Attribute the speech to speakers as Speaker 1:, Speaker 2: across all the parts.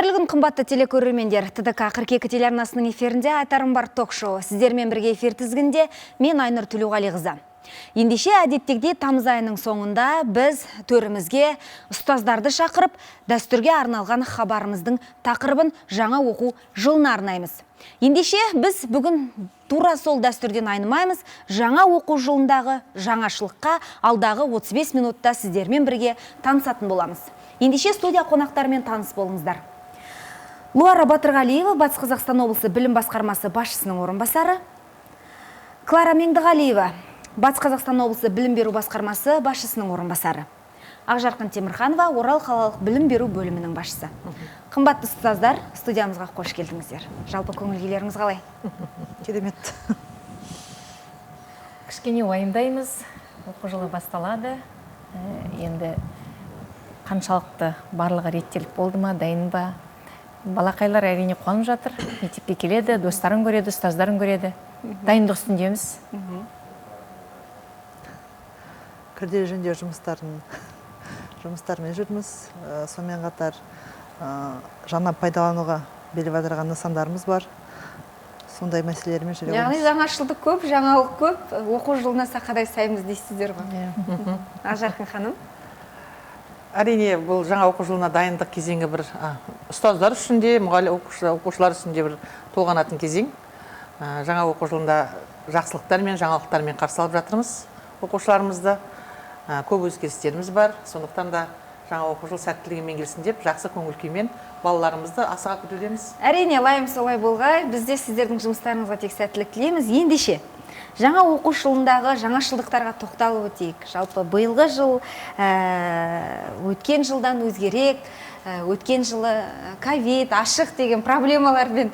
Speaker 1: Қайырлы күн, қымбатты телекөрермендер. ТДК 42 телеарнасының эфирінде айтарым бар ток-шоу. Сіздермен бірге эфир тізгінде мен Айнұр Төлеуғалиқызы. Ендеше әдеттегідей тамыз айының соңында біз төрімізге ұстаздарды шақырып, дәстүрге арналған хабарымыздың тақырыбын жаңа оқу жылына арнаймыз. Ендеше біз бүгін тура сол дәстүрден айнымаймыз. Жаңа оқу жылындағы жаңашылыққа алдағы 35 минутта сіздермен бірге танысатын боламыз. Ендеше студия қонақтарымен таныс болыңыздар. Луара Батырғалиева, Батыс Қазақстан облысы білім басқармасы басшысының орынбасары. Клара Меңдіғалиева, Батыс Қазақстан облысы білім беру басқармасы басшысының орынбасары. Ақжарқын Темірханова, Орал қалалық білім беру бөлімінің басшысы. Қымбатты ұстаздар, студиямызға қош келдіңіздер. Жалпы көңіл-күйлеріңіз қалай?
Speaker 2: Керемет.
Speaker 3: Кішкене уайымдаймыз, оқу жылы басталады. Енді қаншалықты барлығы реттеліп болды ма, дайын ба? Балақайлар әрине қуанып жатыр. Мектепке келеді, достарын көреді, ұстаздарын көреді. Дайындық үстіндеміз.
Speaker 2: Күрделі жөндеу жұмыстармен жүрміз. Сонымен қатар жаңа пайдалануға беріп отырған нысандарымыз бар. Сондай мәселелермен жүреміз.
Speaker 1: Яғни жаңашылдық көп, жаңалық көп, оқу жылына сақадай сайымыз дейсіздер ғой. Ақжарқын ханым.
Speaker 4: Әрине, бұл жаңа оқу жылына дайындық кезеңі бір ұстаздар үшін де, оқушылар үшін де бір толғанатын кезең. Жаңа оқу жылында жақсылықтар мен жаңалықтармен қарсы алып жатырмыз оқушыларымызды. Көп өзгерістеріміз бар. Сондықтан да жаңа оқу жыл сәттілігімен келсін деп, жақсы көңіл күймен балаларымызды асыға күтудеміз.
Speaker 1: Әрине, лайым солай болғай. Біз де сіздердің жұмыстарыңызға тек сәттілік тілейміз. Ендеше жаңа оқу жылындағы жаңашылдықтарға тоқталып өтейік. Жалпы биылғы жыл өткен жылдан өзгерек, өткен жылы ковид, ашық деген проблемалармен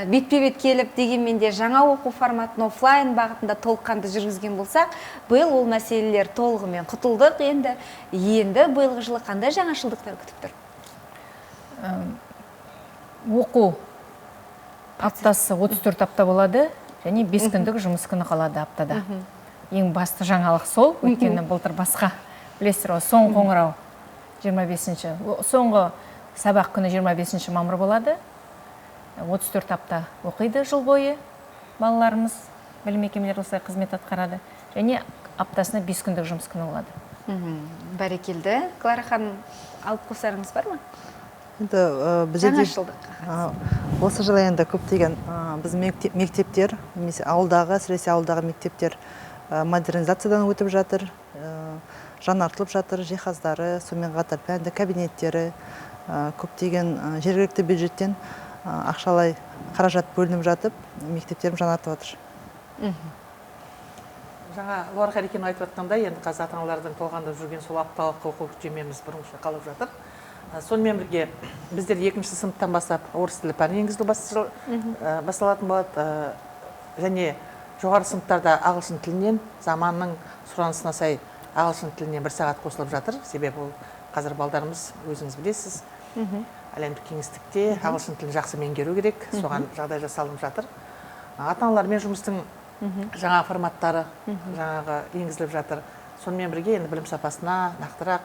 Speaker 1: бетпе-бет келіп, дегенмен де жаңа оқу форматын офлайн бағытында толыққанды жүргізген болсақ, биыл ол мәселелер толығымен құтылдық. Енді биылғы жылы қандай жаңашылдықтар күтіп тұр?
Speaker 3: Оқу аптасы 34 апта болады. Және 5 күндік жұмыс күні қалады аптада. Ең басты жаңалық сол, өйткені былтыр басқа. Білесіздер, соңғы қоңырау 25-ші. Соңғы сабақ күні 25-ші мамыр болады. 34 апта оқиды жыл бойы балаларымыз, білім мекемелері осылай қызмет атқарады. Және аптасына 5 күндік жұмыс күні болады.
Speaker 1: Бәрекелді. Клара ханым, алып қосарыңыз бар ма?
Speaker 2: Жаңашылдық. Осы жылы енді көптеген біз мектептер, немесе ауылдағы, әсіресе ауылдағы мектептер модернизациядан өтіп жатыр, жаңартылып жатыр, жиһаздары, сонымен қатар пәнді кабинеттері, көптеген жергілікті бюджеттен ақшалай қаражат бөлініп жатып, мектептерім жаңартып жатыр.
Speaker 4: Жаңа Луар Харикенің айтып жатқандай, енді қазір ата-аналардың толғандырып жүрген сол апталық оқу жүйеміз бұрынғыша қалып жатыр. Сонымен бірге біздер 2-ші сыныптан бастап орыс тілі пәні енгізілу басталатын болады. Және жоғары сыныптарда ағылшын тілінен, заманның сұранысына сай ағылшын тілінен 1 сағат қосылып жатыр. Себебі ол қазір балдарымыз, өзіңіз білесіз, әлемдік кеңістікте ағылшын тілін жақсы меңгеру керек. Соған жағдай жасалып жатыр. Ата-аналармен жұмыстың жаңа форматтары жаңағы енгізіліп жатыр. Сонымен бірге енді білім сапасына нақтырақ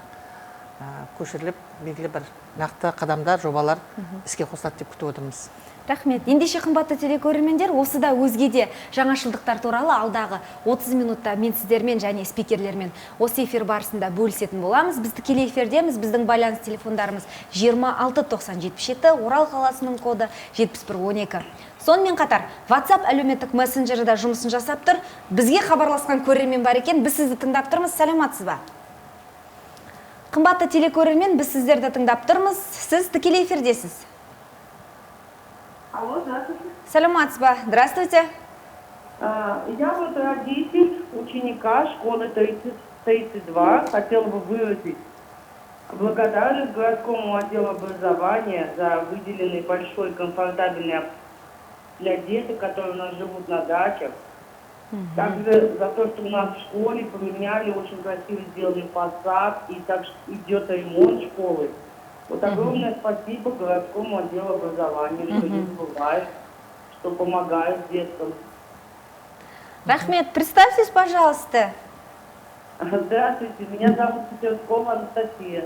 Speaker 4: көшіріліп, белгілі бір нақты қадамдар, жобалар іске қосылады деп күтіп отырмыз.
Speaker 1: Рахмет. Ендеше қымбатты телекөрермендер, осы да өзге де жаңашылдықтар туралы алдағы 30 минутта мен сіздермен және спикерлермен осы эфир барысында бөлісетін боламыз. Біз тікелей эфирдеміз, біздің байланыс телефондарымыз 26-90-77, Орал қаласының коды 7112. Сонымен қатар, WhatsApp әлеуметтік мессенджері да жұмысын жасап тұр. Бізге хабарласқан көрермен бар екен, біз сізді тыңдап тұрмыз. Сәлеметсіз ба? Қымбатты телекөрермен, біз сіздерді тыңдап тұрмыз. Сіз тікелей эфирдесіз.
Speaker 5: Алло, здравствуйте.
Speaker 1: Сәлеметсіз ба? Здравствуйте.
Speaker 5: Я вот родитель ученика школы 32. Хотела бы выразить благодарность городскому отделу образования за выделенный большой комфортабельный для деток, которые у нас живут на дачах. Также за то, что у нас в школе поменяли очень красиво сделанный фасад, и так идет ремонт школы. Вот огромное спасибо городскому отделу образования, что не забывает, что помогает деткам.
Speaker 1: Рахмет, представьтесь, пожалуйста.
Speaker 5: Здравствуйте, меня зовут Светлова Анастасия.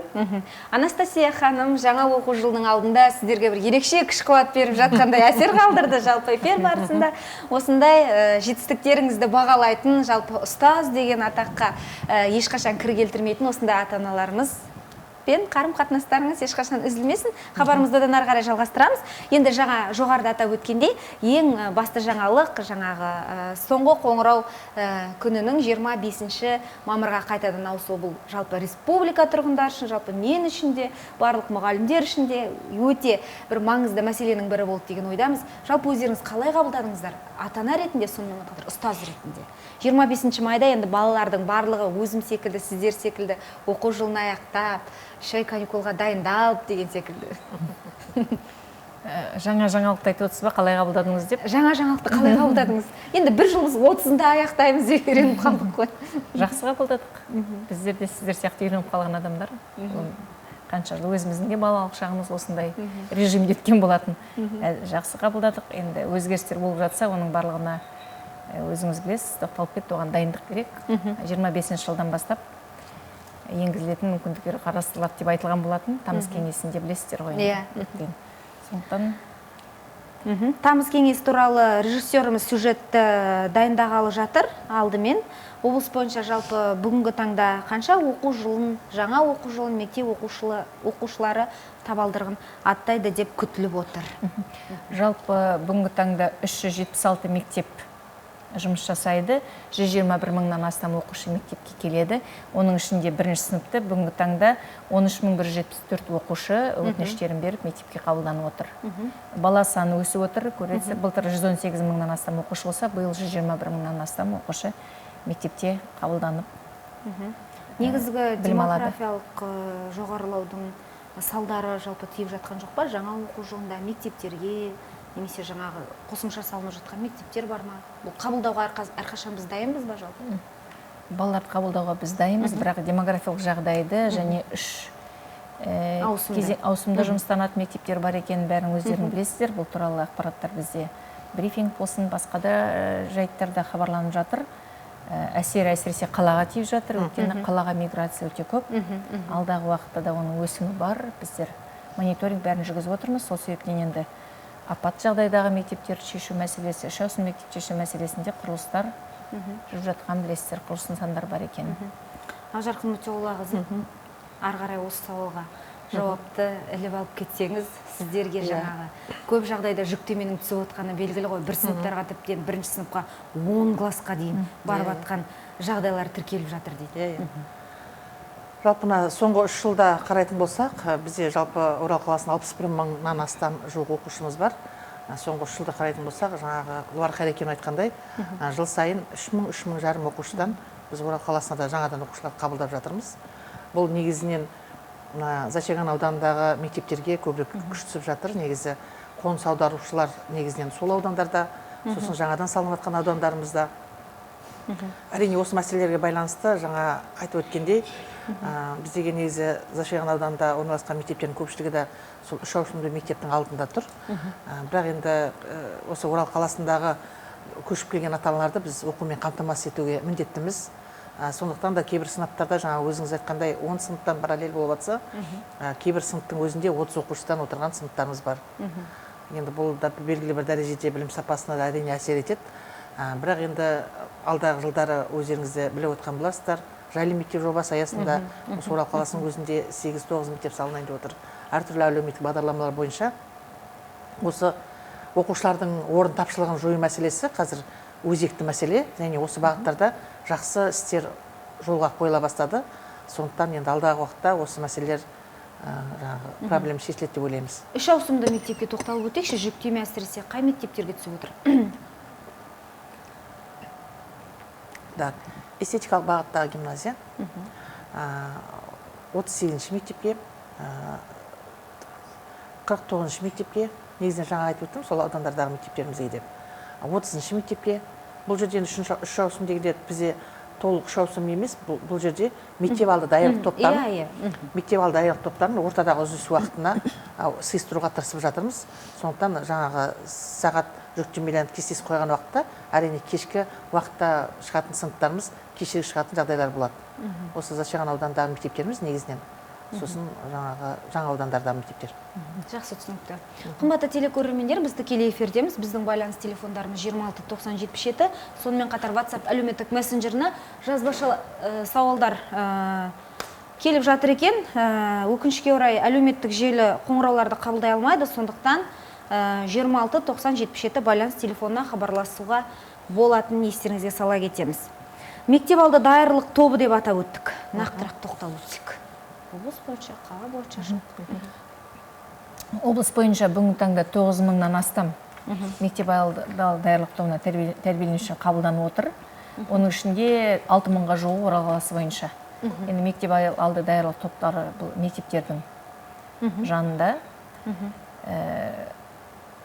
Speaker 1: Анастасия ханым, жаңа оқу жылының алдында сіздерге бір ерекше күш қуат беріп жатқандай әсер қалдырды жалпы эфир барысында. Осындай жетістіктеріңізді бағалайтын, жалпы ұстаз деген атаққа ешқашан кір келтірмейтін осындай ата-аналарымыз пен қарым-қатынастарыңыз ешқашан үзілмесін. Хабарымызды да ары қарай жалғастырамыз. Енді жаңа жоғарыда атап өткендей, ең басты жаңалық жаңағы соңғы қоңырау күнінің 25 мамырға қайтадан ауысуы. Бұл жалпы республика тұрғындар үшін, жалпы мен үшін де, барлық мұғалімдер үшін де өте бір маңызды мәселенің бірі болды деген ойдамыз. Жалпы өздеріңіз қалай қабылдадыңыздар? Ата-ана ретінде, сонымен қатар ұстаз ретінде. 25 майда енді балалардың барлығы өзім секілді, сіздер секілді оқу жылын аяқтап, шай каникулға дайындалып деген секілді.
Speaker 3: Жаңа жаңалықты айтып отырсыз ба, қалай қабылдадыңыз деп?
Speaker 1: Жаңа жаңалықты қалай қабылдадыңыз? Енді бір жылымыз 30-да аяқтаймыз деп үйреніп қалдық қой.
Speaker 3: Жақсы қабылдадық. Біздер де сіздер сияқты үйреніп қалған адамдар. Қанша жыл өзіміздің де балалық шағымыз осындай режимде өткен болатын. Жақсы қабылдадық. Енді өзгерістер болып жатса, оның барлығына өзіңіз білесіз, тоқталып кетті, оған дайындық керек. 25 жылдан бастап енгізілетін мүмкіндіктер қарастырылады деп айтылған болатын. Тамыз кеңесінде білесіздер ғой. Сондықтан
Speaker 1: Тамыз кеңесі туралы режиссеріміз сюжетті дайындағалы жатыр алдымен. Облыс бойынша жалпы бүгінгі таңда қанша оқу жылын, жаңа оқу жылын мектеп оқушылары табалдырығын аттайды деп күтіліп отыр.
Speaker 3: Жалпы бүгінгі таңда 376 мектеп жұмыс жасайды. 121 мыңнан астам оқушы мектепке келеді. Оның ішінде бірінші сыныпты бүгінгі таңда 13.174 оқушы өтініштерін беріп мектепке қабылданып отыр. Бала саны өсіп отыр. Көресіз, былтыр 118 мыңнан астам оқушы болса, биыл 121 мыңнан астам оқушы мектепте қабылданып.
Speaker 1: Негізгі демографиялық жоғарылаудың салдары жалпы тиіп жатқан жоқ па? Жаңа оқу жылында мектептерге немесе жаңағы қосымша салынып жатқан мектептер бар ма? Бұл қабылдауға әрқашан біз дайынбыз ба жалпы?
Speaker 3: Балаларды қабылдауға біз дайынбыз, бірақ демографиялық жағдайды және үш ауысымда жұмыстанатын мектептер бар екенін бәрін өздерің білесіздер. Бұл туралы ақпараттар бізде брифинг болсын, басқа да жайттарда хабарланып жатыр. Әсіресе қалаға тиіп жатыр, өйткені қалаға миграция өте көп. Алдағы уақытта да оның өсімі бар. Біздер мониторинг бәрін жүргізіп отырмыз. Сол себептен енді апат жағдайдағы мектептерді шешу мәселесі, үш ауысым мектеп шешу мәселесінде құрылыстар жүріп жатқан білесіздер, құрылыс нысандар бар екенін.
Speaker 1: Ақжарқын Өтеғұлақызы, ары қарай осы сауалға жауапты іліп алып кетсеңіз, сіздерге жаңағы көп жағдайда жүктеменің түсіп отқаны белгілі ғой. Бір сыныптарға тіптен бірінші сыныпқа 10 классқа дейін барып атқан жағдайлар тіркеліп жатыр дейді.
Speaker 4: Жалпына соңғы 3 жылда қарайтын болсақ, бізде жалпы Орал қаласында 61 мыңнан астам жуық оқушымыз бар. Соңғы 3 жылда қарайтын болсақ, жаңағы Луар Хайрекен айтқандай, жыл сайын 3 мың, 3 мың жарым оқушыдан біз Орал қаласына да жаңадан оқушылар қабылдап жатырмыз. Бұл негізінен Зачаган ауданындағы мектептерге көбірек күш түсіп жатыр. Негізі қоныс аударушылар негізінен сол аудандарда, сосын жаңадан салынып жатқан аудандарымызда. Әрине осы мәселелерге байланысты жаңа айтып өткендей, біздегі негізі Зачаган ауданында орналасқан мектептердің көпшілігі де сол үш ауысымды мектептің алдында тұр. Бірақ енді осы Орал қаласындағы көшіп келген ата-аналарды біз оқумен қамтамасыз етуге міндеттіміз. Сондықтан да кейбір сыныптарда жаңа өзіңіз айтқандай 10 сыныптан параллель болып жатса, кейбір сыныптың өзінде 30 оқушыдан отырған сыныптарымыз бар. Енді бұл да белгілі бір дәрежеде білім сапасына да әрине әсер етеді. Бірақ енді алдағы жылдары өздеріңізде біліп отқан боларсыздар, жайлы мектеп жобасы аясында осы Орал қаласының өзінде 8-9 мектеп салынайын деп отыр. Әртүрлі әлеуметтік бағдарламалар бойынша осы оқушылардың орын тапшылығын жою мәселесі қазір өзекті мәселе, және осы бағыттарда жақсы істер жолға қойыла бастады. Сондықтан енді алдағы уақытта осы мәселелер проблема шешіледі деп ойлаймыз.
Speaker 1: Үш ауысымды мектепке тоқталып өтейікші, жүктеме әсіресе қай мектептерге түсіп отыр?
Speaker 4: Эстетикалық бағыттағы гимназия 38-ші мектепке, 49-ші мектепке, негізінен жаңа айтып өттім, сол аудандардағы мектептерімізге деп. 30-ші мектепке, бұл жерден үш ауысым дегенде бізде толық шаусым емес, бұл жерде мектеп алды даярлық топтарын, мектеп алды даярлық топтарын ортадағы үзіліс уақытына сыйыстыруға тырысып жатырмыз. Сондықтан жаңағы сағат жүктемелерін кестесі қойған уақытта, әрине кешкі уақытта шығатын сыныптарымыз кешегі шығатын жағдайлар болады. Осы зашаған аудандағы мектептеріміз негізінен. Сосын жаңа аудандардағы мектептер.
Speaker 1: Жақсы түсінікті. Қымбатты телекөрермендер, біз тікелей эфирдеміз. Біздің байланыс телефондарымыз 26 90 77. Сонымен қатар WhatsApp әлеуметтік мессенджеріне жазбаша сауалдар келіп жатыр екен. Өкінішке орай әлеуметтік желі қоңырауларды қабылдай алмайды. Сондықтан 26 90 77 байланыс телефонына хабарласуға болатынын естеріңізге сала кетеміз. Мектеп алды даярлық тобы деп атап өттік. Нақтырақ тоқталып өтсек. Облыс бойынша, қала бойынша
Speaker 3: Облыс бойынша бүгінгі таңда 9 мыңнан астам мектеп алды даярлық тобына тәрбиеленуші қабылданып отыр. Оның ішінде 6 мыңға жуығы Орал қаласы бойынша. Енді мектеп алды даярлық топтары бұл мектептердің жанында.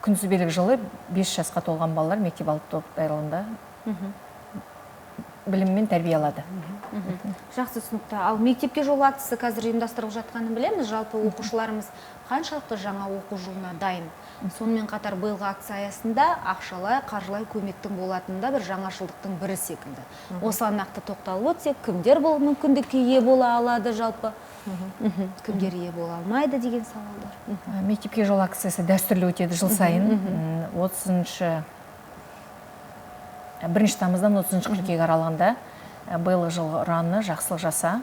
Speaker 3: Күнтізбелік жылы 5 жасқа толған балалар мектеп алды топ даярлығында біліммен тәрбие алады.
Speaker 1: Жақсы түсінікті. Ал мектепке жол актісі қазір ұйымдастырылып жатқанын білеміз. Жалпы оқушыларымыз қаншалықты жаңа оқу жылына дайын. Сонымен қатар биылғы акция аясында ақшалай, қаржылай көмектің болатынында бір жаңашылдықтың бірі секілді. Осыған нақты тоқталып өтсек, кімдер бұл мүмкіндікке ие бола алады жалпы? Кімдер ие бола алмайды деген сауалдар.
Speaker 3: Мектепке жол акциясы дәстүрлі өтеді жыл сайын. 1 тамыздан 30 қыркүйек аралығында биылғы жыл ұраны жақсылық жаса.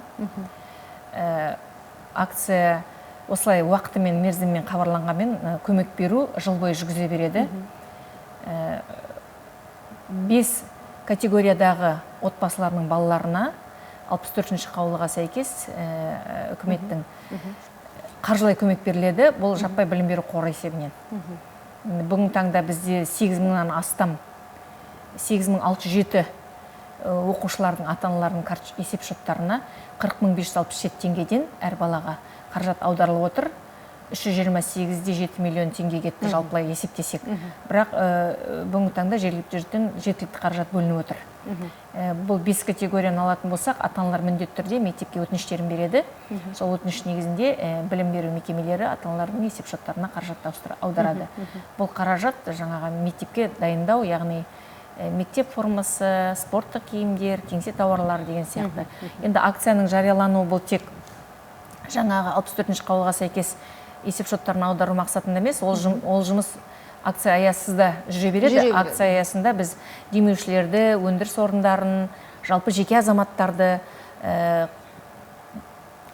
Speaker 3: Акция осылай уақытымен, мерзіммен хабарланғанмен көмек беру жыл бойы жүргізіле береді. 5 категориядағы отбасыларының балаларына 64-ші қаулыға сәйкес үкіметтің қаржылай көмек беріледі. Бұл жаппай білім беру қоры есебінен. Бүгінгі таңда бізде 8 мыңнан астам 8607 оқушылардың ата-аналарының есеп шоттарына 40.567 теңгеден әр балаға қаражат аударылып отыр. 328-де 7 миллион теңге кетті жалпылай есептесек. Бірақ бүгінгі таңда жергілікті қаражат бөлініп отыр. Бұл 5 категорияны алатын болсақ, ата-аналар міндетті түрде мектепке өтініштерін береді. Сол өтініш негізінде білім беру мекемелері ата-аналардың есеп шоттарына қаражат аударады. Бұл қаражат жаңағы мектепке дайындау, яғни мектеп формасы, спорттық киімдер, кеңсе тауарлары деген сияқты. Енді акцияның жариялануы бұл тек жаңағы 64-ші қаулыға сәйкес есеп шоттарын аудару мақсатында емес, ол жұмыс акция аясында жүре береді. Акция аясында біз демеушілерді, өндіріс орындарын, жалпы жеке азаматтарды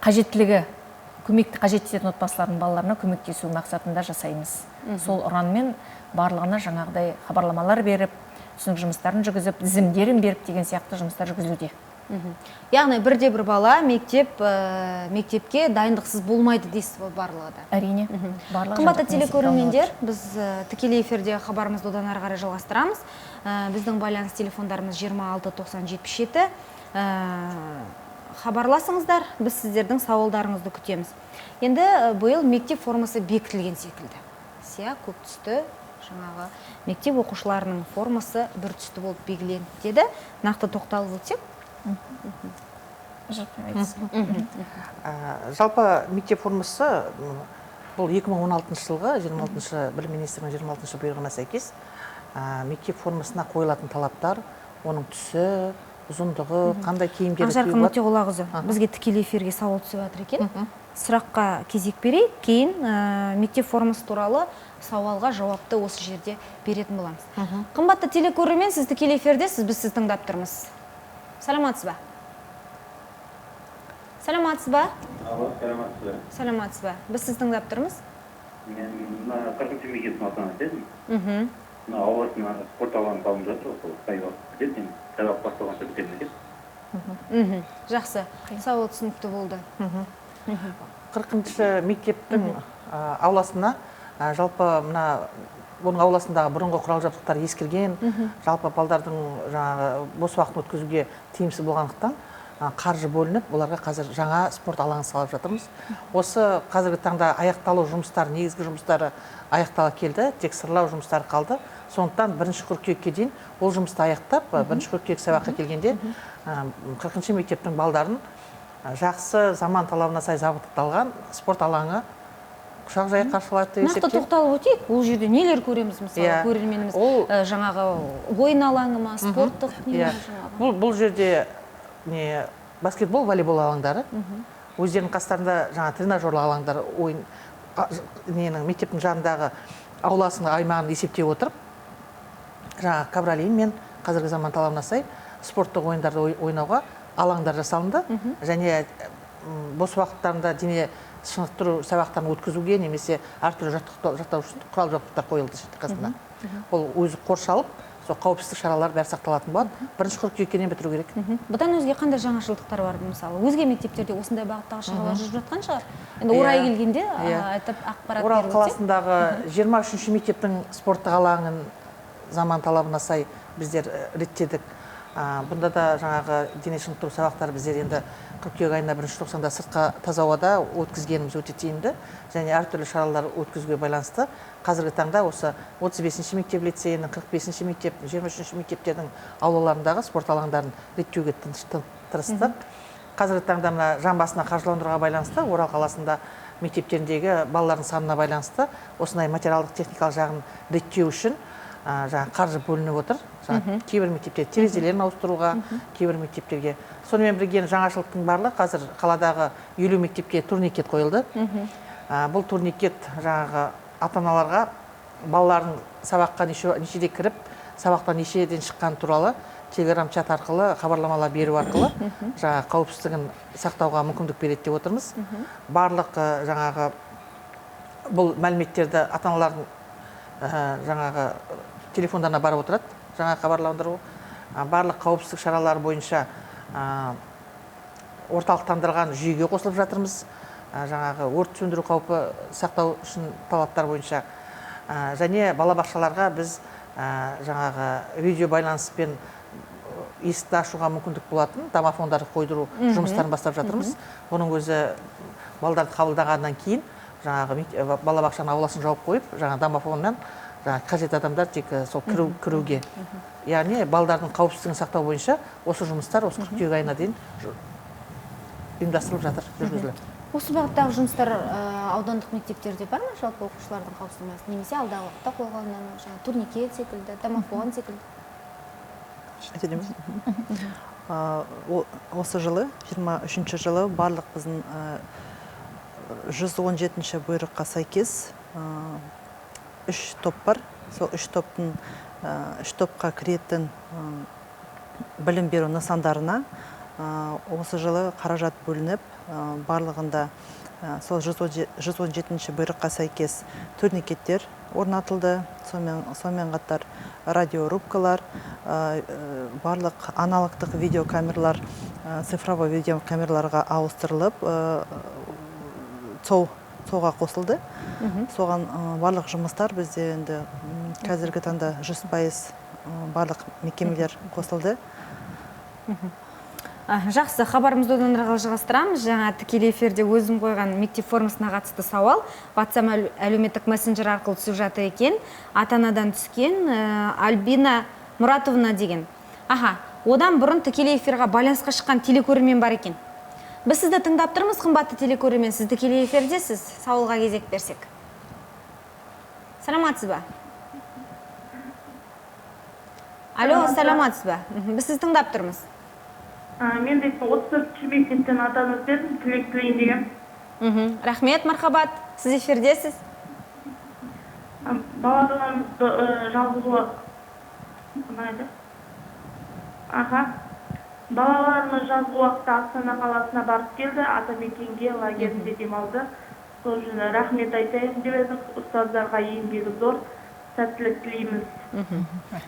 Speaker 3: қажеттілігі, көмекті қажет ететін отбасылардың балаларына көмектесу мақсатында жасаймыз. Сол ұранмен барлығына жаңағыдай хабарламалар беріп, түсінік жұмыстарын жүргізіп, тізімдерін беріп деген сияқты жұмыстар жүргізілуде.
Speaker 1: Яғни бірде-бір бала мектепке дайындықсыз болмайды дейсіз барлығы да.
Speaker 3: Әрине.
Speaker 1: Қымбатты телекөрермендер, біз тікелей эфирде хабарымызды одан ары қарай жалғастырамыз. Біздің байланыс телефондарымыз 26 90 77. Хабарласыңыздар, біз сіздердің сауалдарыңызды күтеміз. Енді биыл мектеп формасы бекітілген секілді. Көк түсті, жаңағы мектеп оқушыларының формасы бір түсті болып белгіленді деді. Нақты тоқталып өтсек.
Speaker 4: Жалпы мектеп формасы бұл 2016 жылғы 26-шы білім министрінің 26-шы бұйрығына сәйкес мектеп формасына қойылатын талаптар, оның түсі, ұзындығы, қандай киімдер
Speaker 1: Ақжарқын Өтеғұлақызы, бізге тікелей эфирге сауал түсіп жатыр екен. Сұраққа кезек берейік, кейін мектеп формасы туралы сауалға жауапты осы жерде беретін боламыз. Қымбатты телекөрермен, сіз тікелей эфирдесіз, біз сіз тыңдап тұрмыз. Саламатсыз ба? Саламатсыз ба? Саламатсыз ба? Біз сіз тыңдап тұрмыз?
Speaker 6: Мен 40-шы мектептің атынан айтайын. Ауласына спорт алаңы салынып жатыр, сол саябақ бітеді, саябақ басталғанша бітеді деп.
Speaker 1: Жақсы, сауал түсінікті болды.
Speaker 4: 40-шы мектептің ауласына жалпы оның ауласындағы бұрынғы құрал жабдықтар ескірген, жалпы балдардың бос уақытын өткізуге тиімсіз болғандықтан қаржы бөлініп, оларға қазір жаңа спорт алаңы салып жатырмыз. Осы қазіргі таңда аяқталу жұмыстары, негізгі жұмыстары аяқтала келді, тек сырлау жұмыстары қалды. Сондықтан 1 қыркүйекке дейін ол жұмысты аяқтап, 1 қыркүйек сабаққа келгенде 40 мектептің балдарын жақсы заман талабына сай жабдықталған спорт алаңы құшақ жая қаршылайды деп
Speaker 1: Нақты
Speaker 4: есептеймін.
Speaker 1: тоқталып өтейік. Бұл жерде нелер көреміз мысалы, көрерменіміз? Жаңағы ойын алаңы ма, спорттық не ма?
Speaker 4: Бұл жерде баскетбол, волейбол алаңдары, өздерінің қастарында жаңа тренажерлық алаңдар, ойын мектептің жанындағы ауласының аймағын есептей отырып, жаңа ковролин мен қазіргі заман талабына сай спорттық ойындарды ойнауға алаңдар жасалынды, және бос уақыттарында дене шынықтыру сабақтарын өткізуге немесе әртүрлі жаттықтыру құрал жабдықтар қойылды қасында. Ол өзі қоршалып, сол қауіпсіздік шаралар бәрі сақталатын болады. 1 қыркүйекке дейін бітіру керек.
Speaker 1: Бұдан өзге қандай жаңашылдықтар бар мысалы? Өзге мектептерде осындай бағыттағы шаралар жүріп жатқан шығар. Енді орай келгенде айтып ақпарат беру.
Speaker 4: Орал қаласындағы 23-ші мектептің спорттық алаңын заман талабына сай біздер реттедік. Бұнда да жаңағы дене шынықтыру сабақтары біздер енді қыркүйек айында 1 тоқсанда сыртқа таза ауада өткізгеніміз өте тиімді, және әртүрлі шаралар өткізуге байланысты қазіргі таңда осы 35-ші мектеп лицейінің, 45-ші мектеп, 23-ші мектептердің аулаларындағы спорт алаңдарын реттеуге тырыстық. Қазіргі таңда мына жан басына қаржыландыруға байланысты Орал қаласында мектептеріндегі балалардың санына байланысты осындай материалдық техникалық жағын реттеу үшін қаржы бөлініп отыр. Кейбір мектепте терезелерін ауыстыруға, кейбір мектептерге. Сонымен бірге жаңашылықтың барлығы қазір қаладағы 50 мектепке турникет қойылды. Бұл турникет жаңағы ата-аналарға балалардың сабаққа нешеде кіріп, сабақтан нешеден шыққан туралы телеграм-чат арқылы хабарламалар беру арқылы жаңағы қауіпсіздігін сақтауға мүмкіндік береді деп отырмыз. Барлық жаңағы бұл мәліметтерді ата-аналардың жаңағы телефондарына барып отырады, жаңа хабарландыру. Барлық қауіпсіздік шаралары бойынша орталықтандырған жүйеге қосылып жатырмыз. Жаңағы өрт сөндіру қаупі сақтау үшін талаптар бойынша. Және балабақшаларға біз жаңағы видео байланыспен есікті ашуға мүмкіндік болатын домофондарды қойдыру жұмыстарын бастап жатырмыз. Оның өзі балдарды қабылдағаннан кейін жаңағы балабақшаның ауласын жауып қойып, жаңағы домофоннан қажет адамдар тек сол кіруге. Яғни балдардың қауіпсіздігін сақтау бойынша осы жұмыстар осы қыркүйек айына дейін ұйымдастырылып жатыр, жүргізіліп.
Speaker 1: Осы бағыттағы жұмыстар аудандық мектептерде бар ма, жалпы оқушылардың қауіпсіздігі, немесе алдағы уақытта қолға алынған турникет секілді, домофон секілді?
Speaker 2: Осы жылы, 23-ші жылы барлық біздің 117-ші бұйрыққа сәйкес 3 топ бар. Сол 3 топқа кіретін білім беру нысандарына осы жылы қаражат бөлініп, барлығында сол 117-ші бұйрыққа сәйкес турникеттер орнатылды. Сонымен қатар радиорубкалар, барлық аналогтық видеокамералар цифровой видеокамераларға ауыстырылып, соға қосылды. Соған барлық жұмыстар бізде енді қазіргі таңда 100% барлық мекемелер қосылды.
Speaker 1: Жақсы, хабарымызды одан әрі жалғастырамыз. Жаңа тікелей эфирде өзім қойған мектеп формасына қатысты сауал WhatsApp әлеуметтік мессенджер арқылы түсіп жатыр екен. Ата-анадан түскен Альбина Мұратовна деген. Одан бұрын тікелей эфирға байланысқа шыққан телекөрермен бар екен. Біз сізді тыңдап тұрмыз, қымбатты телекөрермен, сіз тікелей эфирдесіз, сауалға кезек берсек. Саламатсыз ба? Алло, саламатсыз ба? Біз сізді тыңдап тұрмыз.
Speaker 5: Мен де 34-ші мектептен атанып едім, тілек тілейін деген.
Speaker 1: Рахмет, мархабат. Сіз эфирдесіз.
Speaker 5: Балаларымызды жалғызуы Балаларымыз жазғы уақытта Астана қаласына барып келді, Атамекенге лагерінде демалды. Сол үшін рахмет айтайын деп едік, ұстаздарға еңбегі зор, сәттілік тілейміз.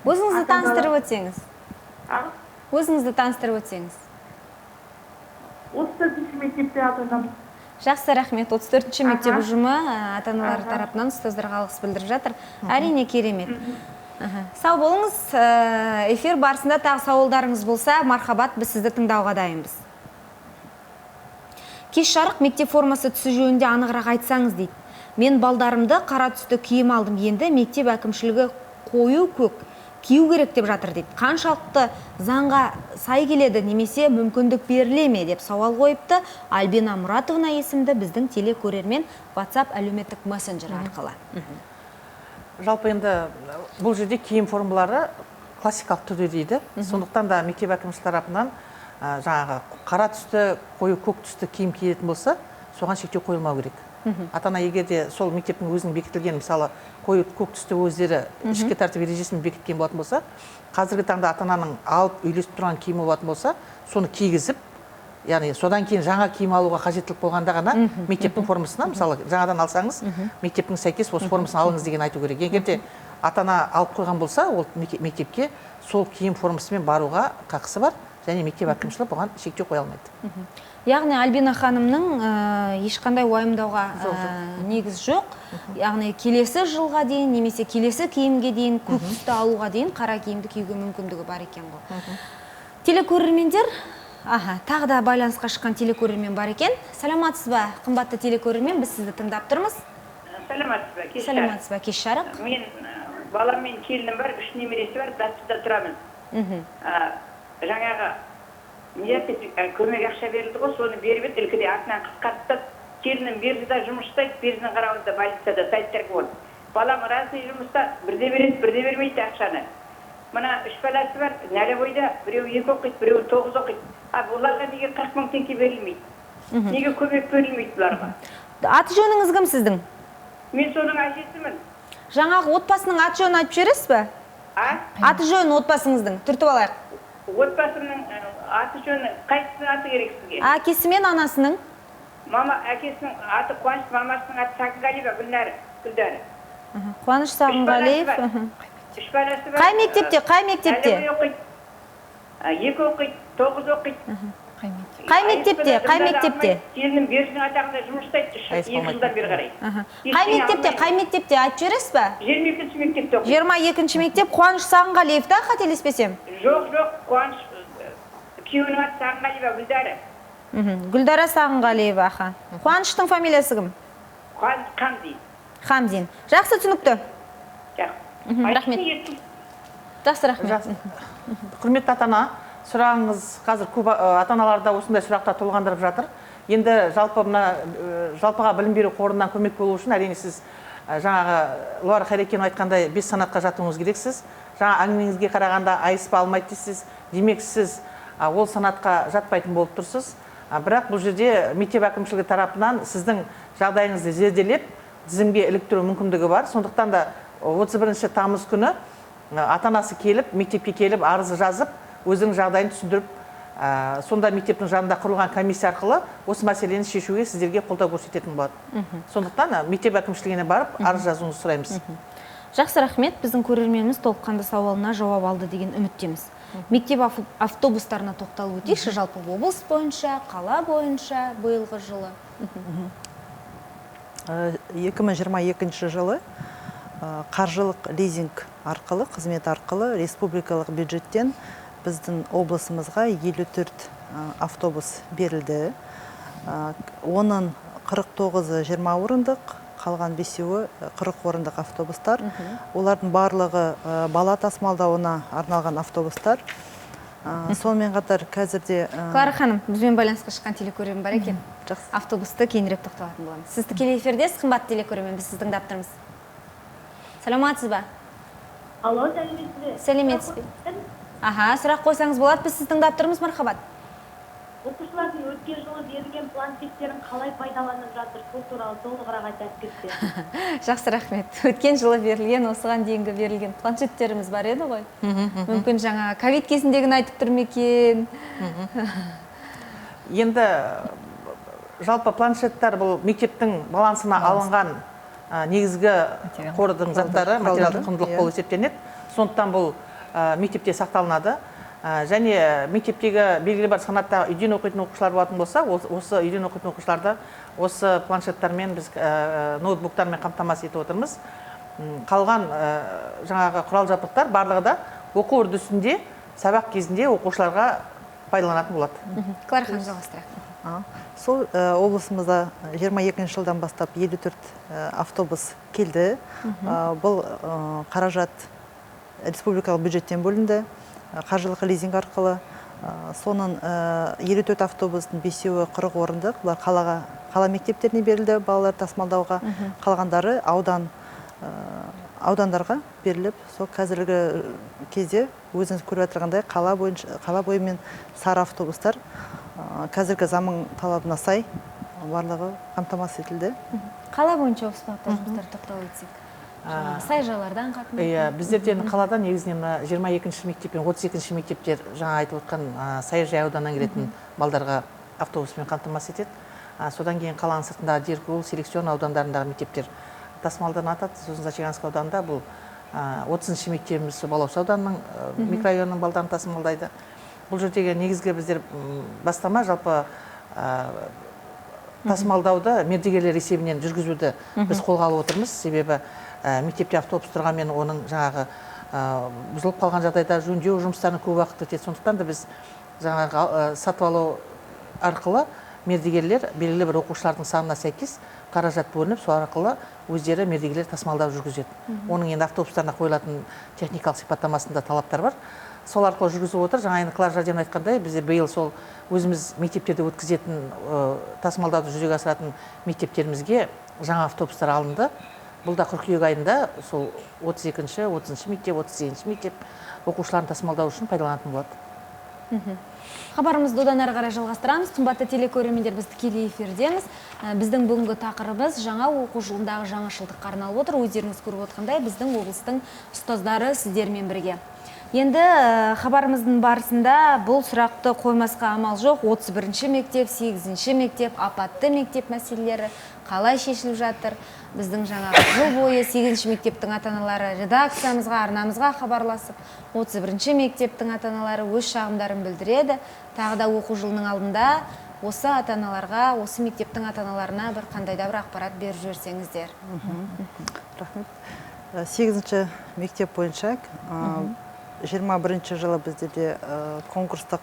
Speaker 1: Өзіңізді таныстырып өтсеңіз. Өзіңізді таныстырып өтсеңіз.
Speaker 5: 34-ші мектепте атанамын.
Speaker 1: Жақсы, рахмет. 34-ші мектеп ұжымы ата-аналар тарапынан ұстаздарға алғыс білдіріп жатыр. Әрине керемет. Сау болыңыз. Эфир барысында тағы сауалдарыңыз болса, мархабат, біз сізді тыңдауға дайынбыз. Кеш жарық мектеп формасы түсі жөнінде анығырақ айтсаңыз дейді. Мен балдарымды қара түсті киім алдым, енді мектеп әкімшілігі қою көк кию керек деп жатыр дейді. Қаншалықты заңға сай келеді немесе мүмкіндік беріле ме деп сауал қойыпты Альбина Мұратовна есімді біздің телекөрермен WhatsApp әлеуметтік мессенджер арқылы.
Speaker 4: Жалпы енді бұл жерде киім формалары классикалық түрде дейді. Сондықтан да мектеп әкімшілігі тарапынан жаңағы қара түсті, қою көк түсті киім киетін болса, соған шектеу қойылмау керек. Ата-ана егер де сол мектептің өзінің бекітілген, мысалы, қою көк түсті өздері ішкі тәртіп ережесімен бекіткен болатын болса, қазіргі таңда ата-ананың алып үйлесіп тұрған киімі болатын болса, соны кигізіп, яғни содан кейін жаңа киім алуға қажеттілік болғанда ғана мектептің формасына, мысалы, жаңадан алсаңыз, мектептің сәйкес осы формасын алыңыз деген айту керек. Егер де ата-ана алып қойған болса, ол мектепке сол киім формасымен баруға қақысы бар, және мектеп әкімшілігі бұған шектеу қоя алмайды.
Speaker 1: Яғни Альбина ханымның ешқандай уайымдауға негіз жоқ. Яғни келесі жылға дейін немесе келесі киімге дейін көк түсті алуға дейін қара киімді киюге мүмкіндігі бар екен ғой. Телекөрермендер, тағы да байланысқа шыққан телекөрермен бар екен. Саламатсыз ба, қымбатты телекөрермен, біз сізді тыңдап тұрмыз.
Speaker 5: Саламатсыз ба,
Speaker 1: кеш жарық.
Speaker 5: Мен балам мен келінім бар, 3 немересі бар, Датчада тұрамыз. Жаңағы көмек ақша берілді ғой, соны беріп еді, ілкіде артынан қысқартып, келінім берді да жұмыс жасайды, берінің қарауында больницада сайттар болды. Балам разный жұмыста бірде береді, бірде бермейді ақшаны. Мына 3 баласы бар, нәлі бойда біреу 2 оқиды, біреу 9 оқиды. Бұларға неге 40 мың теңге берілмейді? Неге көмек берілмейді бұларға?
Speaker 1: Аты жөніңіз кім сіздің?
Speaker 5: Мен соның әжесімін.
Speaker 1: Жаңағы отбасының аты жөнін айтып жібересіз бе? Аты жөнін отбасыңыздың, түртіп алайық.
Speaker 5: Отбасымның аты жөні, қайсының аты керек сізге?
Speaker 1: Әкесі мен анасының?
Speaker 5: Мама, әкесінің аты Қуаныш, мамасының аты Сағынғалиева Гүлдәрі.
Speaker 1: Қуаныш Сағынғалиев.
Speaker 5: 3 баласы бар.
Speaker 1: Қай мектепте? Қай мектепте?
Speaker 5: 2 оқиды, 9 оқиды.
Speaker 1: Қай мектепте? Қай мектепте?
Speaker 5: Келінім бердің атағында жұмыс жасайды, 2 жылдан бері қарай.
Speaker 1: Қай мектепте? Қай мектепте? Айтып жібересіз ба?
Speaker 5: 22-ші мектепте оқиды.
Speaker 1: 22-ші мектеп Қуаныш Сағынғалиев та, қателеспесем?
Speaker 5: Жоқ, Қуаныш күйеуінің аты Сағынғалиева Гүлдәрі.
Speaker 1: Гүлдара Сағынғалиева, аха. Қуаныштың фамилиясы кім?
Speaker 5: Қамзин.
Speaker 1: Хамзин. Жақсы түсінікті.
Speaker 5: Рахмет.
Speaker 1: Жақсы, рахмет.
Speaker 4: Құрметті ата-ана, сұрағыңыз қазір көп ата-аналарда осындай сұрақтар толғандырып жатыр. Енді жалпыға білім беру қорынан көмек болу үшін әрине сіз жаңағы Лаура Хайрекен айтқандай 5 санатқа жатуыңыз керексіз. Жаңа әңгімеңізге қарағанда айыспа алмайды дейсіз. Демек сіз ол санатқа жатпайтын болып тұрсыз. Бірақ бұл жерде мектеп әкімшілігі тарапынан сіздің жағдайыңызды зерделеп, тізімге іліктіру мүмкіндігі бар. Сондықтан да 31 тамыз күні ата-анасы келіп, мектепке келіп, арызы жазып, өзінің жағдайын түсіндіріп, сонда мектептің жанында құрылған комиссия арқылы осы мәселені шешуге сіздерге қолдау көрсететін болады. Сондықтан мектеп әкімшілігіне барып, арыз жазуыңызды сұраймыз.
Speaker 1: Жақсы, рахмет. Біздің көрерменіміз толыққанды сауалына жауап алды деген үміттеміз. Мектеп автобустарына тоқталып өтейікші, жалпы облыс бойынша, қала бойынша биылғы жылы.
Speaker 2: 2022 жылы қаржылық лизинг арқылы, қызмет арқылы республикалық бюджеттен біздің облысымызға 54 автобус берілді. Оның 49-ы 20 орындық, қалған 5-і 40 орындық автобустар. Олардың барлығы бала тасымалдауына арналған автобустар. Сонымен қатар қазірде...
Speaker 1: Клара ханым, бізбен байланысқа шыққан телекөрермен бар екен. Автобусты кейінірек тоқталатын боламыз. Сіз тікелей эфирдесіз, қымбатты телекөрермен, біз сіздің тыңдап тұрмыз. Саламатсыз ба?
Speaker 7: Алло, сәлеметсіз бе?
Speaker 1: Сәлеметсіз бе? Сұрақ қойсаңыз болады, біз сізді тыңдап тұрмыз, мархабат.
Speaker 7: Оқушылардың өткен жылы берілген планшеттерін қалай пайдаланып жатыр, сол туралы толығырақ айтып кетсеңіз.
Speaker 1: Жақсы, рахмет. Өткен жылы берілген, осыған дейінгі берілген планшеттеріміз бар еді ғой. Мүмкін жаңа ковид кезіндегіні айтып тұр ма екен?
Speaker 4: Енді жалпы планшеттер бұл мектептің балансына алынған негізгі қордың заттары, материалдық құндылық болып есептенеді. Сондықтан бұл мектепте сақталынады. Және мектептегі белгілі бар санаттағы үйден оқитын оқушылар болатын болса, осы үйден оқитын оқушыларды осы планшеттармен біз ноутбуктармен қамтамасыз етіп отырмыз. Қалған жаңағы құрал жабдықтар барлығы да оқу үрдісінде, сабақ кезінде оқушыларға пайдаланатын болады.
Speaker 1: Клара ханым, жалғастырайық.
Speaker 2: Сол облысымызда 22 жылдан бастап 54 автобус келді. Бұл қаражат республикалық бюджеттен бөлінді, қаржылық лизинг арқылы. Соның 54 автобустың 5-еуі 40 орындық. Бұлар қала мектептеріне берілді балалар тасымалдауға. Қалғандары аудандарға беріліп, сол қазіргі кезде өзіңіз көріп отырғандай қала бойымен сары автобустар қазіргі заман талабына сай барлығы қамтамасыз етілді.
Speaker 1: Қала бойынша осы бағытта жұмыстар тоқталып өтсек. Саяжайлардан қатынайды.
Speaker 4: Біздерден қаладан негізінен 22-ші мектеп пен 32-ші мектептер жаңа айтып отқан саяжай ауданнан келетін балдарға автобуспен қамтамасыз етеді. Содан кейін қаланың сыртындағы Деркул, Селекцион аудандарындағы мектептер тасымалданады. Сосын Зачаганск ауданында бұл 30-ші мектебіміз Балауса ауданының микрорайонының балдарын тасымалдайды. Бұл жердегі негізгі біздер бастама жалпы тасымалдауды мердігерлер есебінен жүргізуді біз қолға алып отырмыз. Себебі мектепте автобус тұрғанмен оның жаңағы бұзылып қалған жағдайда жөндеу жұмыстарын көп уақыт өтеді. Сондықтан да біз жаңағы сатып алу арқылы мердігерлер белгілі бір оқушылардың санына сәйкес қаражат бөлініп, сол арқылы өздері мердігерлер тасымалдау жүргізеді. Оның енді автобустарына қойылатын техникалық сипаттамасында талаптар бар. Сол арқылы жүргізіп отыр. Жаңа енді Клара Жаден айтқандай, біздер биыл сол өзіміз мектептерде өткізетін тасымалдауды жүзеге асыратын мектептерімізге жаңа автобустар алынды. Бұл да қыркүйек айында сол 32-ші, 30-ші мектеп, 38-ші мектеп оқушыларын тасымалдау үшін пайдаланатын болады.
Speaker 1: Хабарымызды одан әрі қарай жалғастырамыз. Қымбатты телекөрермендер, біз тікелей эфирдеміз. Біздің бүгінгі тақырыбымыз жаңа оқу жылындағы жаңашылдыққа арналып отыр. Өздеріңіз көріп отқандай, біздің облыстың ұстаздары сіздермен бірге. Енді хабарымыздың барысында бұл сұрақты қоймасқа амал жоқ. 31-ші мектеп, 8-ші мектеп, апатты мектеп мәселелері қалай шешіліп жатыр? Біздің жаңа жыл бойы 8-ші мектептің ата-аналары редакциямызға, арнамызға хабарласып, 31-ші мектептің ата-аналары өз шағымдарын білдіреді. Тағы да оқу жылының алдында осы ата-аналарға, осы мектептің ата-аналарына бір қандай да бір ақпарат беріп жіберсеңіздер.
Speaker 2: Рахмет. 8-ші мектеп бойынша 21-ші жылы біздерде конкурстық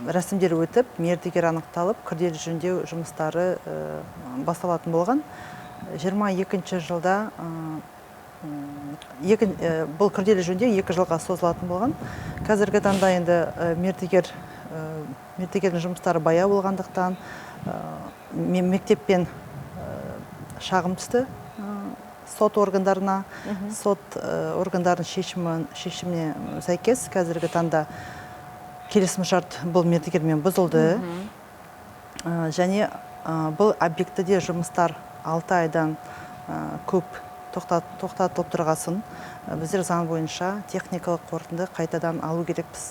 Speaker 2: рәсімдер өтіп, мердігер анықталып, күрделі жөндеу жұмыстары басталатын болған. 22-ші жылда бұл күрделі жөндеу 2 жылға созылатын болған. Қазіргі таңда енді мердігердің жұмыстары баяу болғандықтан мектеппен шағым түсті сот органдарына. Сот органдарының шешіміне сәйкес қазіргі таңда келісімшарт бұл мердігермен бұзылды. Және бұл объектіде жұмыстар 6 айдан көп тоқтатылып тұрғасын. Біздер заң бойынша техникалық қорытынды қайтадан алу керекпіз.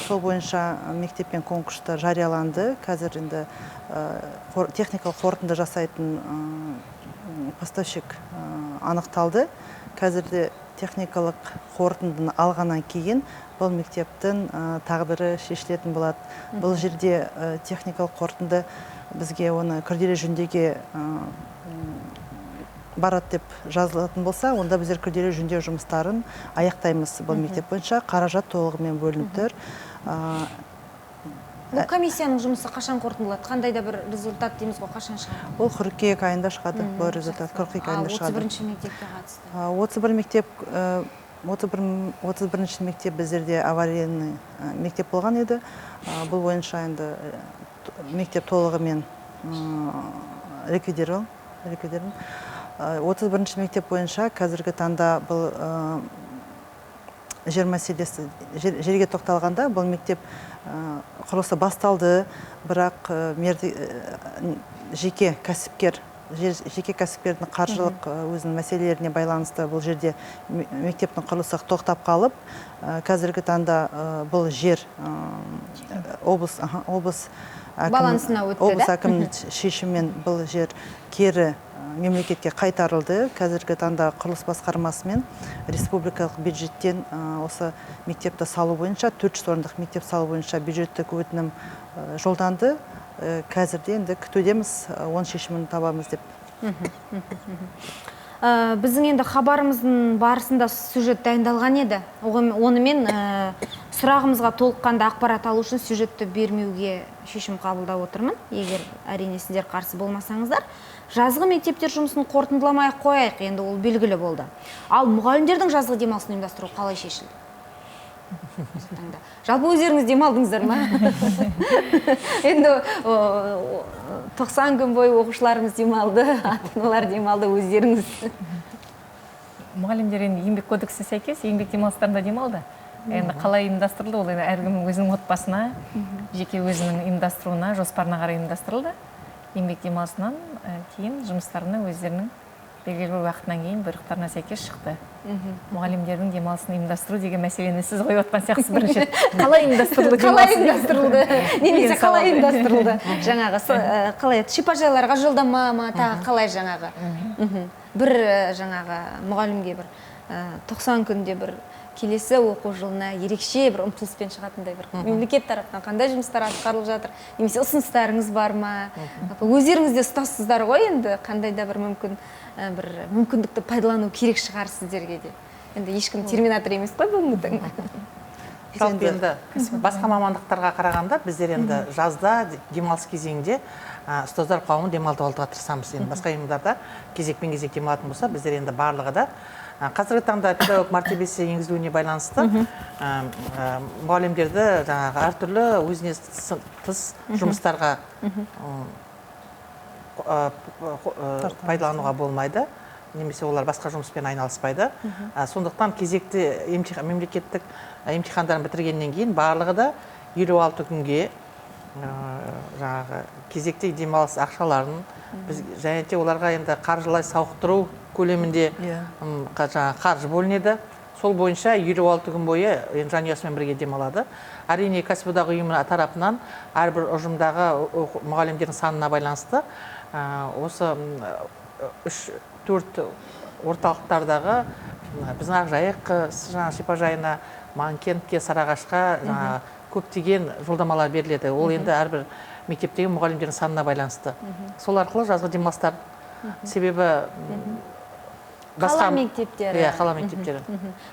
Speaker 2: Сол бойынша мектеппен конкурста жарияланды. Қазір енді техникалық қорытынды жасайтын поставщик анықталды. Қазірде техникалық қорытындыны алғаннан кейін бұл мектептің тағдыры шешілетін болады. Бұл жерде техникалық қорытынды бізге оны күрделі жөндеуге барады деп жазылатын болса, онда біздер күрделі жөндеу жұмыстарын аяқтаймыз. Бұл мектеп бойынша қаражат толығымен бөлініп тұр.
Speaker 1: Бұл комиссияның жұмысы қашан қорытындылады? Қандай да бір результат дейміз ғой, қашан шығады?
Speaker 2: Ол 42 айында шығады. Бұл результат 42 айында шығады.
Speaker 1: 31-ші мектепке қатысты.
Speaker 2: 31-ші мектеп біздерде аварийный мектеп болған еді. Бұл бойынша енді мектеп толығымен ликвидирован. 31-ші мектеп бойынша қазіргі таңда бұл жер мәселесі, жерге тоқталғанда бұл мектеп құрылысы басталды, бірақ жеке кәсіпкердің қаржылық өзінің мәселелеріне байланысты бұл жерде мектептің құрылысы тоқтап қалып, қазіргі таңда бұл жер облыс әкімінің шешімімен бұл жер кері мемлекетке қайтарылды. Қазіргі таңда құрылыс басқармасымен республикалық бюджеттен осы мектепті салу бойынша, 400 орындық мектеп салу бойынша бюджеттік өтінім жолданды. Қазірде енді күтудеміз, оның шешімін табамыз деп.
Speaker 1: Біздің енді хабарымыздың барысында сюжет дайындалған еді. Онымен сұрағымызға толыққанды ақпарат алу үшін сюжетті бермеуге шешім қабылдап отырмын. Егер әрине сіздер қарсы болмасаңыздар, жазғы мектептер жұмысын қорытындыламай қояйық, енді ол белгілі болды. Ал мұғалімдердің жазғы демалысын ұйымдастыру қалай шешілді? Жалпы өздеріңіз демалдыңыздар ма? Енді 90 күн бойы оқушыларымыз демалды, ата-аналар демалды, өздеріңіз.
Speaker 3: Мұғалімдер енді еңбек кодексіне сәйкес еңбек демалыстарында демалды. Енді қалай ұйымдастырылды, ол енді әркімнің өзінің отбасына, жеке өзінің ұйымдастыруына, жоспарына қарай ұйымдастырылды. Еңбек демалысынан кейін жұмыстарына өздерінің белгілі бір уақытынан кейін бұйрықтарына сәйкес шықты. Мұғалімдердің демалысын ұйымдастыру деген мәселені сіз қойып отқан сияқтысыз бірінші. Қалай ұйымдастырылды?
Speaker 1: Қалай ұйымдастырылды? Немесе қалай ұйымдастырылды? Жаңағы қалай шипажайларға жолдама ма, тағы қалай жаңағы? Бір жаңағы мұғалімге бір 90 күнде бір келесі оқу жылына ерекше бір ұмтылыспен шығатындай бір мемлекет тарапынан қандай жұмыстар атқарылып жатыр, немесе ұсыныстарыңыз бар ма? Өздеріңіз де ұстазсыздар ғой, енді қандай да бір мүмкіндікті пайдалану керек шығар сіздерге де. Енді ешкім терминатор емес қой бүгінгі таңда.
Speaker 4: Жалпы енді басқа мамандықтарға қарағанда біздер енді жазда демалыс кезеңінде ұстаздар қауымын демалтып алуға тырысамыз. Енді басқа ұйымдарда кезекпен кезек демалатын болса, біздер енді барлығы да қазіргі таңда педагог мәртебесі енгізілуіне байланысты мұғалімдерді жаңағы әртүрлі өзіне тыс жұмыстарға пайдалануға болмайды, немесе олар басқа жұмыспен айналыспайды. Сондықтан кезекті мемлекеттік емтихандарын бітіргеннен кейін барлығы да 56 күнге жаңағы кезекті демалыс ақшаларын және де оларға енді қаржылай сауықтыру көлемінде қаржы бөлінеді. Сол бойынша 56 күн бойы жанұясымен бірге демалады. Әрине кәсіподақ ұйымы тарапынан әрбір ұжымдағы мұғалімдердің санына байланысты осы 3-4 орталықтардағы біздің Ақжайық, шипажайына, Манкентке, Сарыағашқа көптеген жолдамалар беріледі. Ол енді әрбір мектептегі мұғалімдердің санына байланысты. Сол арқылы жазғы демалыстар себебі
Speaker 1: қала мектептері.
Speaker 4: Қала мектептері.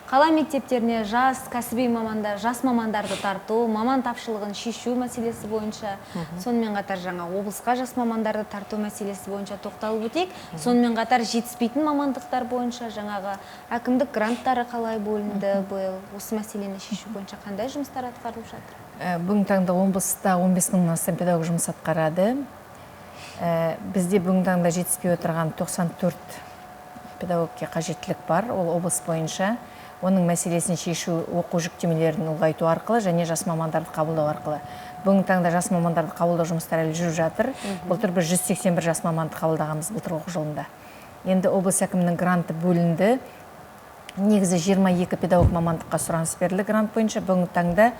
Speaker 1: Қала мектептеріне жас кәсіби мамандар, жас мамандарды тарту, маман тапшылығын шешу мәселесі бойынша, сонымен қатар жаңа облысқа жас мамандарды тарту мәселесі бойынша тоқталып өтейік. Сонымен қатар жетіспейтін мамандықтар бойынша жаңағы әкімдік гранттары қалай бөлінді биыл, осы мәселені шешу бойынша қандай жұмыстар атқарылып жатыр?
Speaker 3: Бүгінгі таңда облыста 15 мыңнан астам педагог жұмыс атқарады. Бізде бүгінгі таңда жетіспей отырған 94 педагогке қажеттілік бар, ол облыс бойынша. Оның мәселесін шешу оқу жүктемелерін ұлғайту арқылы және жас мамандарды қабылдау арқылы. Бүгінгі таңда жас мамандарды қабылдау жұмыстары әлі жүріп жатыр. Былтыр біз 181 жас маманды қабылдағанбыз былтыр оқу жылында. Енді облыс әкімінің гранты бөлінді. Негізі 22 педагог мамандыққа сұраныс берілді грант бойынша. Бүгінгі таңда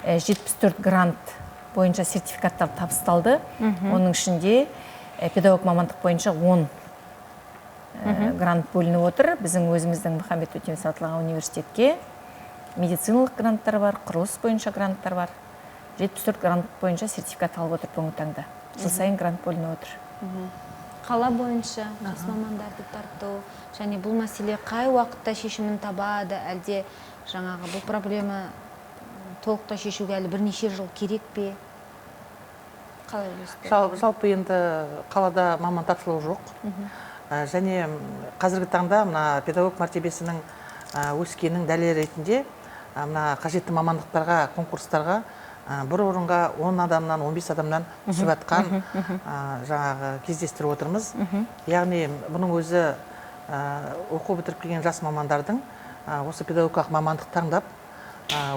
Speaker 3: 74 грант бойынша сертификаттар табысталды. Оның ішінде педагог мамандық бойынша 10 грант бөлініп отыр. Біздің өзіміздің Махамбет Өтемісов атындағы университетке медициналық гранттар бар, құрылыс бойынша гранттар бар. 74 грант бойынша сертификат алып отыр бүгінгі таңда. Жыл сайын грант бөлініп отыр.
Speaker 1: Қала бойынша жас мамандарды тарту, және бұл мәселе қай уақытта шешімін табады, әлде жаңағы бұл проблема толықтай шешуге әлі бірнеше жыл керек пе? Қалай ойлайсыздар?
Speaker 4: Жалпы енді қалада маман тапшылығы жоқ. Және қазіргі таңда педагог мәртебесінің өскенің дәлелі ретінде қажетті мамандықтарға, конкурстарға бір орынға 10 адамнан, 15 адамнан түсіп атқан жаңағы кездестіріп отырмыз. Яғни бұның өзі оқу бітіріп келген жас мамандардың осы педагогикалық мамандық таңдап,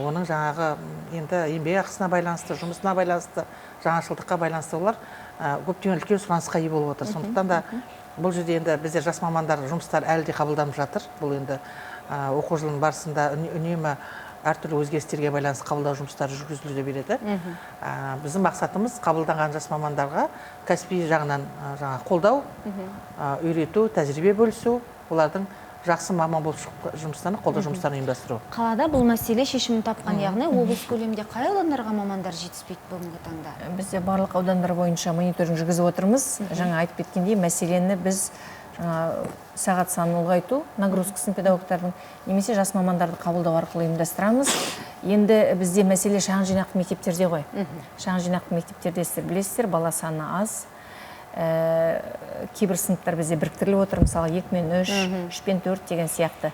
Speaker 4: оның жаңағы енді еңбек ақысына байланысты, жұмысына байланысты, жаңашылдыққа байланысты олар көптеген үлкен сұранысқа ие болып отыр. Сондықтан да бұл жерде енді біздер жас мамандар жұмыстар әлі де қабылданып жатыр. Бұл енді оқу жылының барысында үнемі әртүрлі өзгерістерге байланысты қабылдау жұмыстары жүргізіле береді. Біздің мақсатымыз қабылданған жас мамандарға кәсіби жағынан қолдау, үйрету, тәжірибе бөлісу, олардың жақсы маман болып жұмыстарын, қолдау жұмыстарын ұйымдастыру.
Speaker 1: Қалада бұл мәселе шешімін тапқан, яғни облыс көлемінде қай аудандарға мамандар жетіспейді бүгінгі таңда?
Speaker 3: Бізде барлық аудандар бойынша мониторинг жүргізіп отырмыз. Жаңа айтып кеткендей, мәселені біз жаңа сағат санын ұлғайту, нагрузкасын педагогтардың немесе жас мамандарды қабылдау арқылы ұйымдастырамыз. Енді бізде мәселе шағын жинақты мектептерде ғой. Шағын жинақты мектептерде сіздер білесіздер, бала саны аз. Кейбір сыныптар бізде біріктіріліп отыр, мысалы 2 мен 3, 3 пен 4 деген сияқты.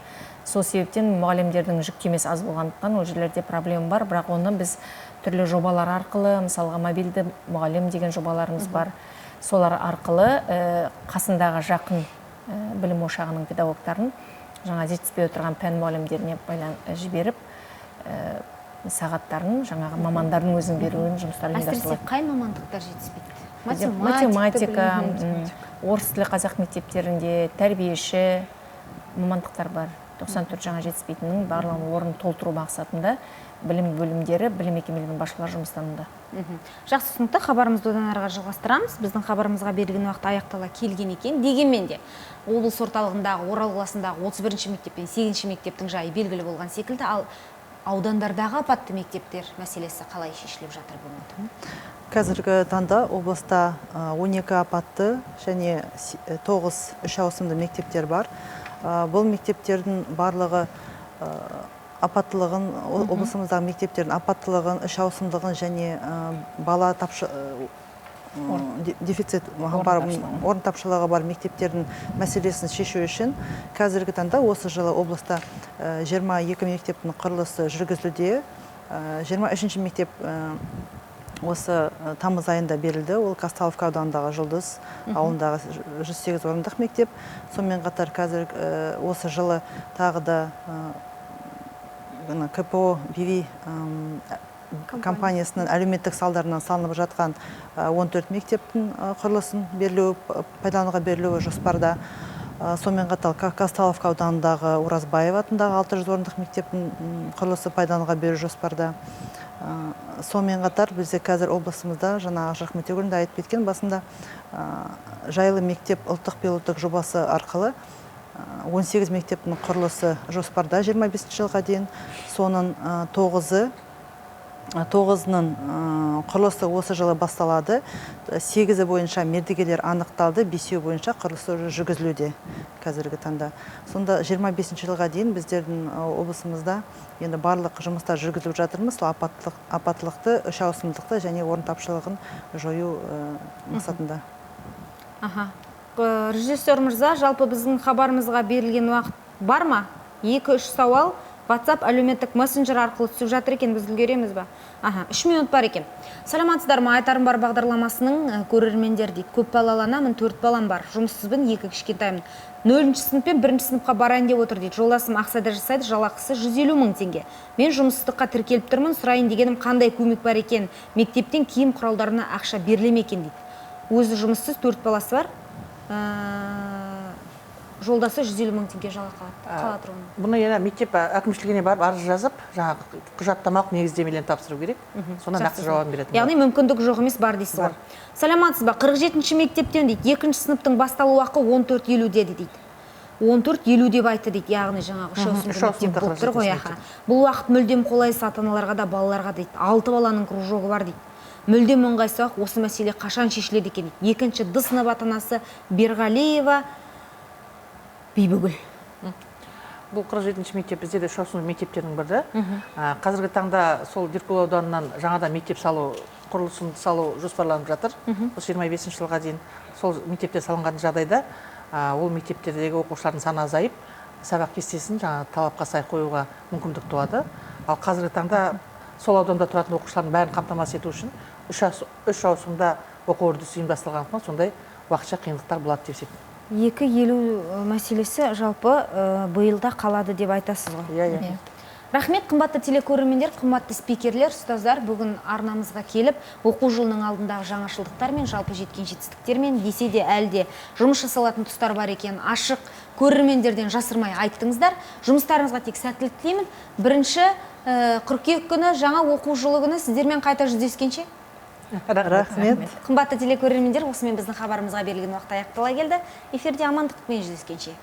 Speaker 3: Сол себептен мұғалімдердің жүктемесі аз болғандықтан ол жерлерде проблема бар, бірақ оны біз түрлі жобалар арқылы, мысалға мобильді мұғалім деген жобаларымыз бар. Солар арқылы қасындағы жақын білім ошағының педагогтарын жаңа жетіспей отырған пән мұғалімдеріне жіберіп, сағаттарын жаңағы мамандардың өзін беруін жұмыстарын ұйымдастырылады.
Speaker 1: Әсіресе қай мамандықтар жетіспейді?
Speaker 3: Математика, орыс тілі қазақ мектептерінде тәрбиеші мамандықтар бар. 94 жаңа жетіспейтіннің барлығын орнын толтыру мақсатында білім бөлімдері, білім мекемелерінің басшылары жұмыстануда.
Speaker 1: Жақсы, түсінікті. Хабарымызды одан әріға жалғастырамыз. Біздің хабарымызға берілген уақыт аяқтала келген екен. Дегенмен де облыс орталығындағы, Орал қаласындағы 31-ші мектеп пен 8-ші мектептің жайы белгілі болған секілді, ал аудандардағы апатты мектептер мәселесі қалай шешіліп жатыр бүгін?
Speaker 2: Қазіргі таңда облыста 12 апатты және 9 үш ауысымды мектептер бар. Бұл мектептердің барлығы апаттылығын, облысымыздағы мектептердің апаттылығын, үш ауысымдығын және бала дефицит бар, орын тапшылығы бар мектептердің мәселесін шешу үшін қазіргі таңда осы жылы облыста 22 мектептің құрылысы жүргізілуде. 23-ші мектеп осы тамыз айында берілді. Ол Казталовка ауданындағы Жұлдыз ауылындағы 108 орындық мектеп. Сонымен қатар қазір осы жылы тағы да КПО БИВИ компаниясының әлеуметтік салдарынан салынып жатқан 14 мектептің құрылысын берілуі, пайдалануға берілуі жоспарда. Сонымен қатар Казталовка ауданындағы Оразбаев атындағы 600 орындық мектептің құрылысы пайдалануға беру жоспарда. Сонымен қатар бізде қазір облысымызда жаңа Ақжарық Өтегүлдің айтып кеткен басында жайлы мектеп ұлттық пилоттық жобасы арқылы 18 мектептің құрылысы жоспарда 25 жылға дейін. Соның 9-ның құрылысы осы жылы басталады. 8 бойынша мердігерлер анықталды, 5 бойынша құрылысы жүргізілуде қазіргі таңда. Сонда 25 жылға дейін біздердің облысымызда енді барлық жұмыстар жүргізіліп жатырмыз. Апаттылықты, үш ауысымдықты және орын тапшылығын жою мақсатында.
Speaker 1: Режиссер мырза, жалпы біздің хабарымызға берілген уақыт бар ма? 2-3 сауал WhatsApp әлеуметтік мессенджер арқылы түсіп жатыр екен, біз үлгереміз ба? 3 минут бар екен. Саламатсыздар ма? Айтарым бар бағдарламасының көрермендер дейді. Көп балаланамын, 4 балам бар. Жұмыссызбын, 2 кішкентаймын. 0-ші сынып пен 1-ші сыныпқа барайын деп отыр дейді. Жолдасым ақсайда жасайды, жалақысы 150 мың теңге. Мен жұмыссыздыққа тіркеліп тұрмын, сұрайын дегенім қандай көмек бар екен? Мектептен киім құралдарына ақша беріле ме екен дейді. Өзі жұмыссыз, 4 баласы бар. Жолдасы 150 мың теңге жалақы алады.
Speaker 4: Бұны енді мектеп әкімшілігіне барып арыз жазып, жаңағы құжаттамалық негіздемелерін тапсыру керек. Сонда нақты жауабын береді.
Speaker 1: Яғни мүмкіндік жоқ емес, бар дейсіз ғой. Саламатсыз ба? 47-ші мектептен дейді, 2-ші сыныптың басталу уақыты 14.50-де дейді. 14.50 деп айтты дейді. Яғни жаңағы үш ауысымды мектеп болып тұр ғой. Бұл уақыт мүлдем қолайсыз ата-аналарға да, балаларға дейді. 6 баланың кружогы бар дейді. Мүлдем ыңғайсыз, осы мәселе қашан шешіледі екен дейді. 2-ші Д сынып ата-анасы Берғалиева Бибігүл.
Speaker 4: Бұл 47-ші мектеп бізде де үш ауысымды мектептердің бірі. Қазіргі таңда сол Деркөл ауданынан жаңадан мектеп салу, құрылысын салу жоспарланып жатыр. Осы 25 жылға дейін сол мектептер салынған жағдайда ол мектептердегі оқушылардың саны азайып, сабақ кестесін талапқа сай қоюға мүмкіндік туады. Ал қазіргі таңда сол ауданда тұратын оқушылардың бәрін қамтамасыз ету үшін үш ауысымда оқу үрдісі ұйымдастырылғандықтан сондай уақытша қиындықтар болады деп есептеймін.
Speaker 1: 2.50 мәселесі жалпы биылда қалады деп айтасыз ғой. Рахмет, қымбатты телекөрермендер, қымбатты спикерлер, ұстаздар, бүгін арнамызға келіп, оқу жылының алдындағы жаңашылдықтар мен жалпы жеткен жетістіктермен, десе де әлде жұмыс жасалатын тұстар бар екен, ашық көрермендерден жасырмай айттыңыздар. Жұмыстарыңызға тек сәттілік тілеймін. 1-ші қыркүйек күні жаңа оқу жылы күні сіздермен қайта жүздескенше.
Speaker 2: Рахмет.
Speaker 1: Қымбатты телекөрермендер, осымен біздің хабарымызға берілген уақыт аяқтала келді. Эфирде амандықпен жүздескенше.